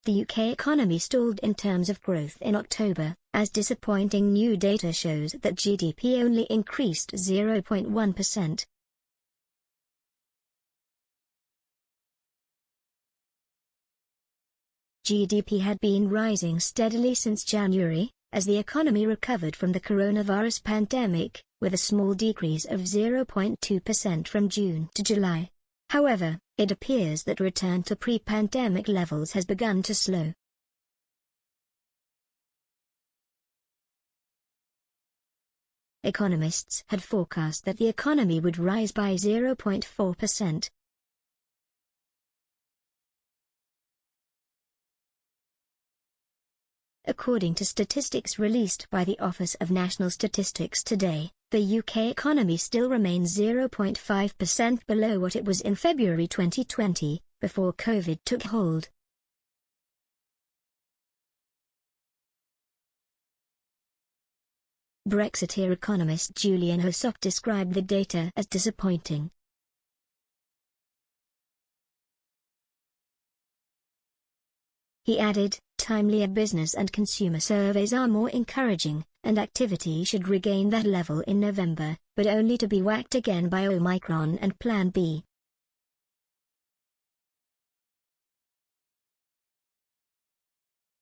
the UK economy stalled in terms of growth in October, as disappointing new data shows that GDP only increased 0.1%. GDP had been rising steadily since January, as the economy recovered from the coronavirus pandemic, with a small decrease of 0.2% from June to July. However, it appears that return to pre-pandemic levels has begun to slow. Economists had forecast that the economy would rise by 0.4%. According to statistics released by the Office of National Statistics today, the UK economy still remains 0.5% below what it was in February 2020, before COVID took hold. Brexiteer economist Julian Hussop described the data as disappointing. He added, timelier business and consumer surveys are more encouraging, and activity should regain that level in November, but only to be whacked again by Omicron and Plan B.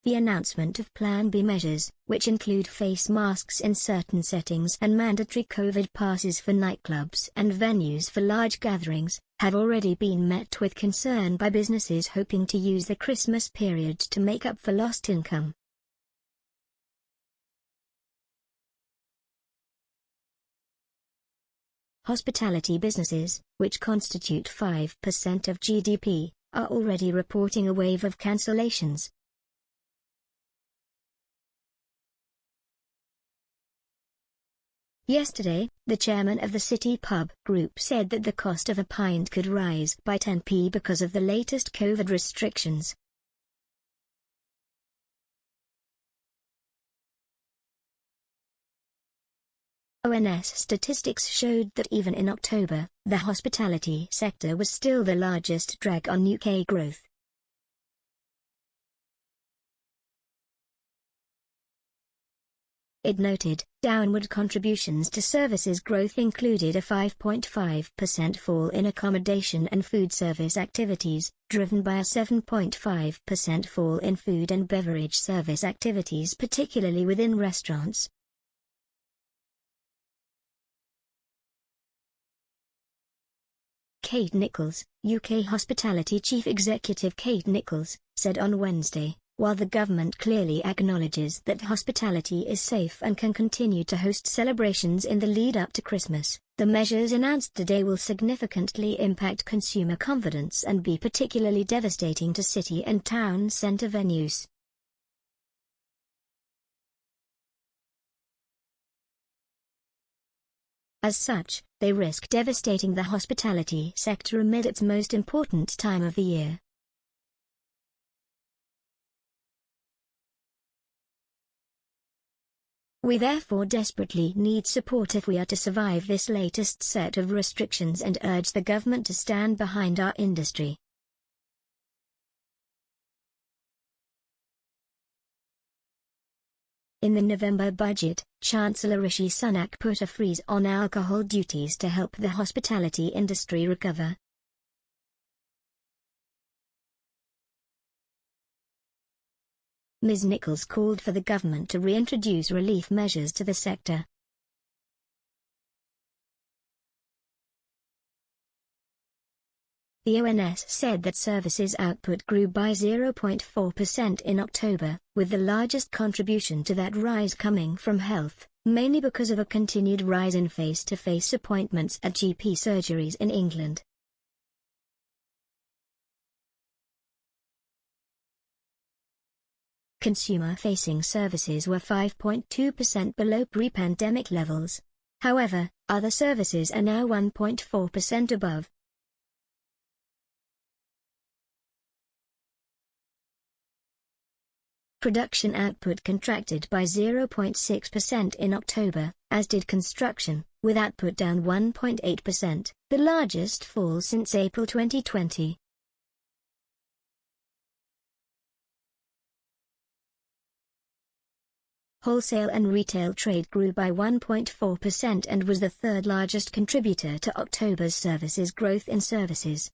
The announcement of Plan B measures, which include face masks in certain settings and mandatory COVID passes for nightclubs and venues for large gatherings, have already been met with concern by businesses hoping to use the Christmas period to make up for lost income. Hospitality businesses, which constitute 5% of GDP, are already reporting a wave of cancellations. Yesterday, the chairman of the City Pub Group said that the cost of a pint could rise by 10p because of the latest COVID restrictions. ONS statistics showed that even in October, the hospitality sector was still the largest drag on UK growth. It noted, downward contributions to services growth included a 5.5% fall in accommodation and food service activities, driven by a 7.5% fall in food and beverage service activities, particularly within restaurants. Kate Nichols, UK Hospitality Chief Executive Kate Nichols, said on Wednesday, while the government clearly acknowledges that hospitality is safe and can continue to host celebrations in the lead-up to Christmas, the measures announced today will significantly impact consumer confidence and be particularly devastating to city and town centre venues. As such, they risk devastating the hospitality sector amid its most important time of the year. We therefore desperately need support if we are to survive this latest set of restrictions, and urge the government to stand behind our industry. In the November budget, Chancellor Rishi Sunak put a freeze on alcohol duties to help the hospitality industry recover. Ms. Nichols called for the government to reintroduce relief measures to the sector. The ONS said that services output grew by 0.4% in October, with the largest contribution to that rise coming from health, mainly because of a continued rise in face-to-face appointments at GP surgeries in England. Consumer-facing services were 5.2% below pre-pandemic levels. However, other services are now 1.4% above. Production output contracted by 0.6% in October, as did construction, with output down 1.8%, the largest fall since April 2020. Wholesale and retail trade grew by 1.4% and was the third largest contributor to October's services growth in services.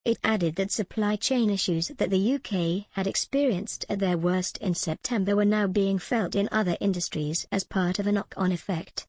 It added that supply chain issues that the UK had experienced at their worst in September were now being felt in other industries as part of a knock-on effect.